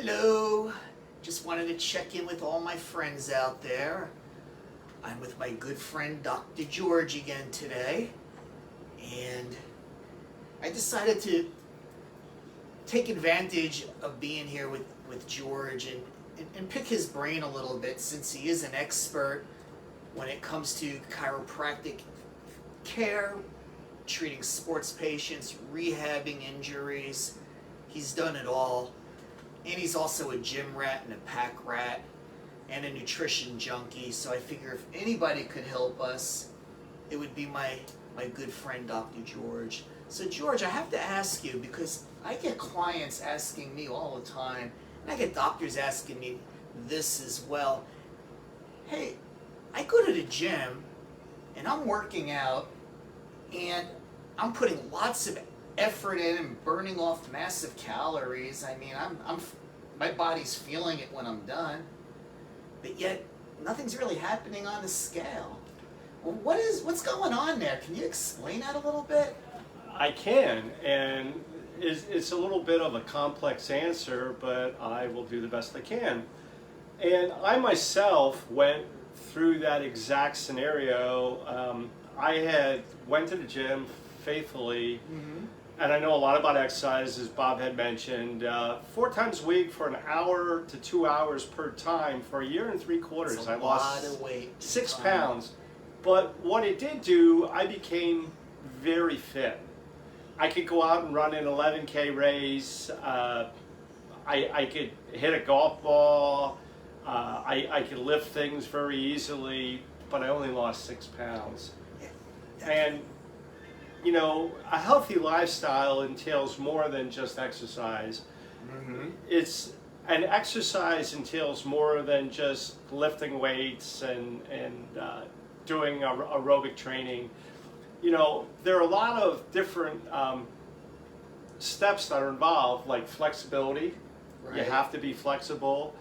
Hello, just wanted to check in with all my friends out there. I'm with my good friend Dr. George again today, and I decided to take advantage of being here with George and pick his brain a little bit, since he is an expert when it comes to chiropractic care, treating sports patients, rehabbing injuries. He's done it all. And he's also a gym rat and a pack rat and a nutrition junkie. So I figure if anybody could help us, it would be my good friend Dr. George. So George, I have to ask you, because I get clients asking me all the time, and I get doctors asking me this as well. Hey, I go to the gym and I'm working out and I'm putting lots of effort in and burning off massive calories. I mean, my body's feeling it when I'm done, but yet nothing's really happening on the scale. Well, what's going on there? Can you explain that a little bit? I can, and it's a little bit of a complex answer, but I will do the best I can. And I myself went through that exact scenario. I went to the gym faithfully. Mm-hmm. And I know a lot about exercise, as Bob had mentioned, 4 times a week for an hour to 2 hours per time for a year and 3/4. I lost of weight, 6 pounds. But what it did do, I became very fit. I could go out and run an 11K race. I could hit a golf ball. I could lift things very easily, but I only lost 6 pounds. And you know, a healthy lifestyle entails more than just exercise. Mm-hmm. And exercise entails more than just lifting weights and doing aerobic training. You know, there are a lot of different steps that are involved, like flexibility. Right. You have to be flexible,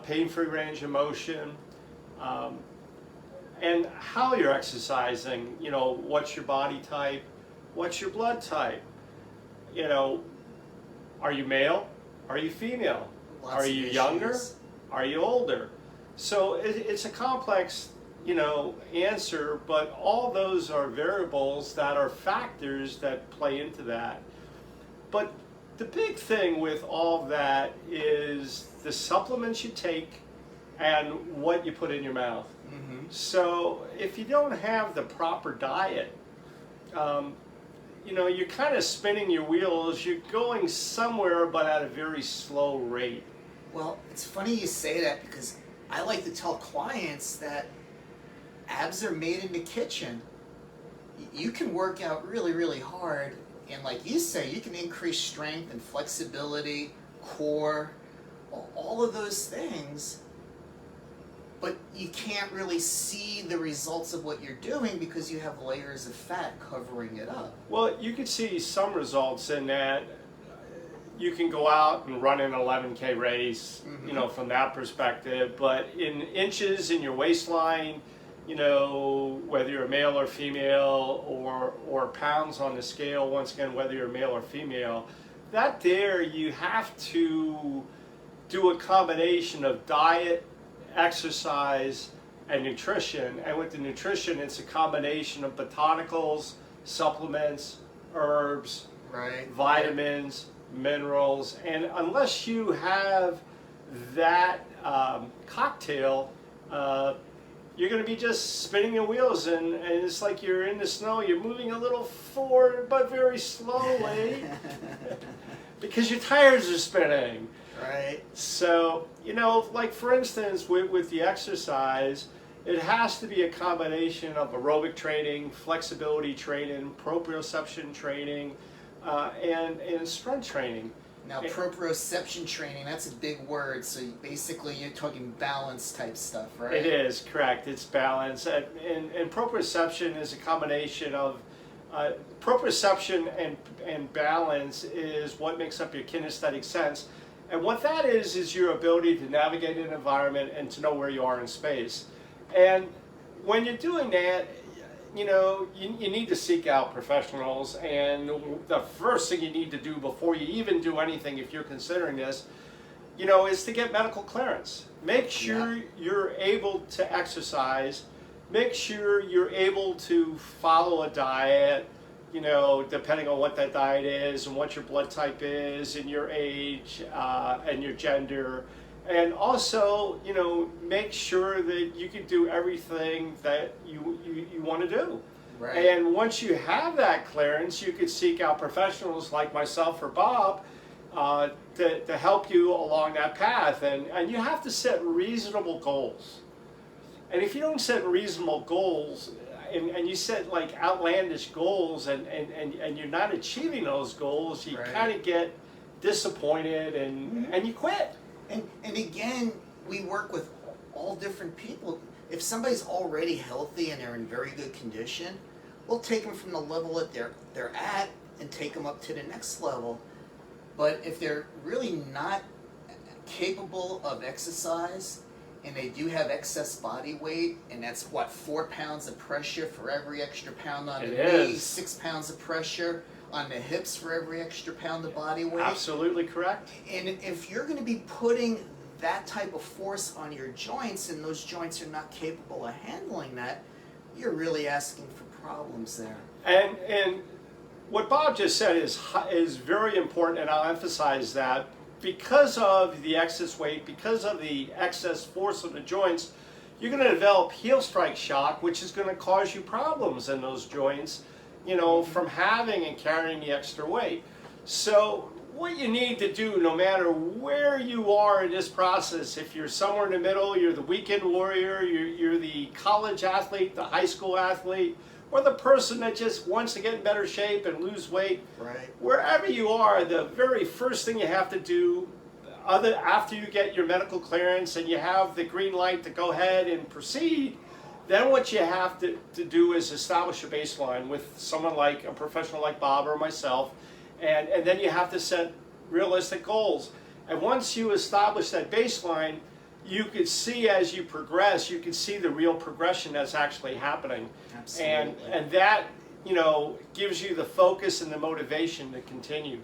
pain-free range of motion, and how you're exercising. You know, what's your body type? What's your blood type? You know, are you male? Are you female? Are you younger? Are you older? So it's a complex, you know, answer, but all those are variables that are factors that play into that. But the big thing with all of that is the supplements you take and what you put in your mouth. Mm-hmm. So if you don't have the proper diet, you know, you're kind of spinning your wheels. You're going somewhere, but at a very slow rate. Well, it's funny you say that, because I like to tell clients that abs are made in the kitchen. You can work out really, really hard, and like you say, you can increase strength and flexibility, core, all of those things. But you can't really see the results of what you're doing because you have layers of fat covering it up. Well, you could see some results in that you can go out and run an 11K race, mm-hmm. you know, from that perspective. But in inches in your waistline, you know, whether you're a male or female, or pounds on the scale, once again, whether you're male or female, that there you have to do a combination of diet, exercise, and nutrition. And with the nutrition, it's a combination of botanicals, supplements, herbs, right, vitamins, minerals. And unless you have that cocktail, you're going to be just spinning your wheels, and it's like you're in the snow. You're moving a little forward, but very slowly because your tires are spinning. Right. So, you know, like for instance, with the exercise, it has to be a combination of aerobic training, flexibility training, proprioception training, and strength training. Now, proprioception training, that's a big word. So basically you're talking balance type stuff, right? It is, correct. It's balance. And proprioception is a combination of proprioception and balance is what makes up your kinesthetic sense. And what that is your ability to navigate an environment and to know where you are in space. And when you're doing that, you know, you need to seek out professionals. And the first thing you need to do before you even do anything, if you're considering this, is to get medical clearance. Make sure you're able to exercise. Make sure you're able to follow a diet, depending on what that diet is and what your blood type is and your age and your gender. And also, make sure that you can do everything that you want to do. Right. And once you have that clearance, you could seek out professionals like myself or Bob to help you along that path. And you have to set reasonable goals. And if you don't set reasonable goals, and you set like outlandish goals, and you're not achieving those goals, you kind of get disappointed and you quit. And again, we work with all different people. If somebody's already healthy and they're in very good condition, we'll take them from the level that they're at and take them up to the next level. But if they're really not capable of exercise, and they do have excess body weight, and that's 4 pounds of pressure for every extra pound on the knee, 6 pounds of pressure on the hips for every extra pound of body weight. Absolutely correct. And if you're going to be putting that type of force on your joints, and those joints are not capable of handling that, you're really asking for problems there. And what Bob just said is very important, and I'll emphasize that. Because of the excess weight, because of the excess force of the joints, you're going to develop heel strike shock, which is going to cause you problems in those joints, from having and carrying the extra weight. So what you need to do, no matter where you are in this process, if you're somewhere in the middle, you're the weekend warrior, you're the college athlete, the high school athlete, or the person that just wants to get in better shape and lose weight, wherever you are, the very first thing you have to do, after you get your medical clearance and you have the green light to go ahead and proceed, then what you have to do is establish a baseline with someone like a professional like Bob or myself, and then you have to set realistic goals. And once you establish that baseline, you could see as you progress, you can see the real progression that's actually happening. Absolutely. And that, gives you the focus and the motivation to continue.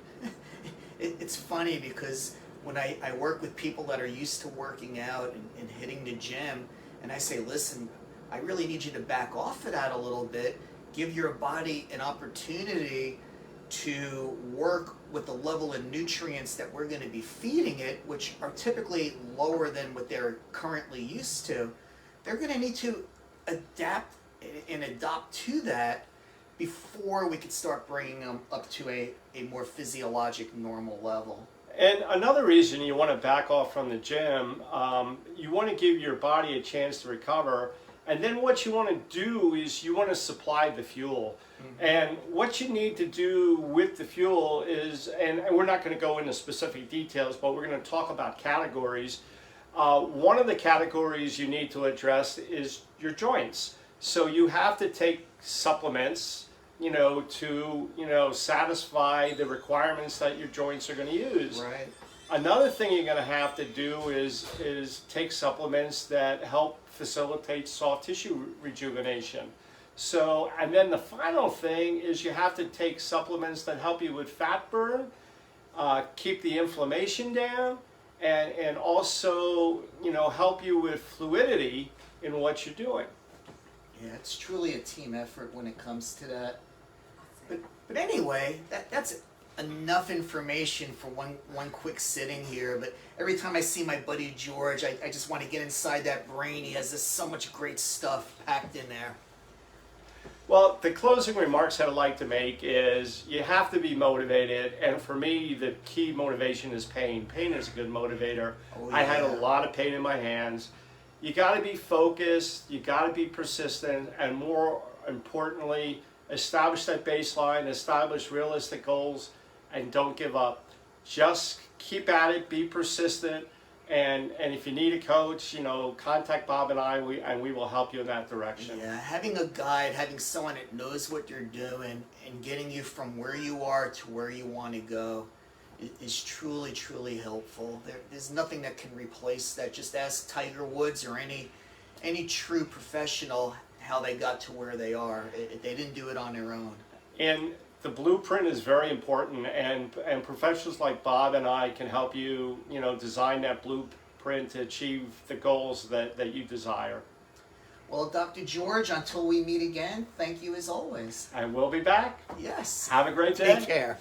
It's funny because when I work with people that are used to working out and hitting the gym, and I say, listen, I really need you to back off of that a little bit, give your body an opportunity to work with the level of nutrients that we're going to be feeding it, which are typically lower than what they're currently used to. They're going to need to adapt and adopt to that before we could start bringing them up to a more physiologic normal level. And another reason you want to back off from the gym, you want to give your body a chance to recover. And then what you want to do is you want to supply the fuel. And what you need to do with the fuel is, and we're not going to go into specific details, but we're going to talk about categories. One of the categories you need to address is your joints. So you have to take supplements, to satisfy the requirements that your joints are going to use. Right. Another thing you're going to have to do is take supplements that help facilitate soft tissue rejuvenation. So, and then the final thing is you have to take supplements that help you with fat burn, keep the inflammation down, and also, help you with fluidity in what you're doing. Yeah, it's truly a team effort when it comes to that. But anyway, that's enough information for one quick sitting here. But every time I see my buddy George, I just want to get inside that brain. He has so much great stuff packed in there. Well, the closing remarks that I'd like to make is you have to be motivated, and for me, the key motivation is pain. Pain is a good motivator. Oh, yeah. I had a lot of pain in my hands. You got to be focused, you got to be persistent, and more importantly, establish that baseline, establish realistic goals, and don't give up. Just keep at it, be persistent, and if you need a coach, contact Bob and I, and we will help you in that direction. Yeah, having a guide, having someone that knows what you're doing, and getting you from where you are to where you want to go is truly, truly helpful. There's nothing that can replace that. Just ask Tiger Woods or any true professional how they got to where they are. They didn't do it on their own. And the blueprint is very important, and professionals like Bob and I can help you, design that blueprint to achieve the goals that you desire. Well, Dr. George, until we meet again, thank you as always. And we'll be back. Yes. Have a great day. Take care.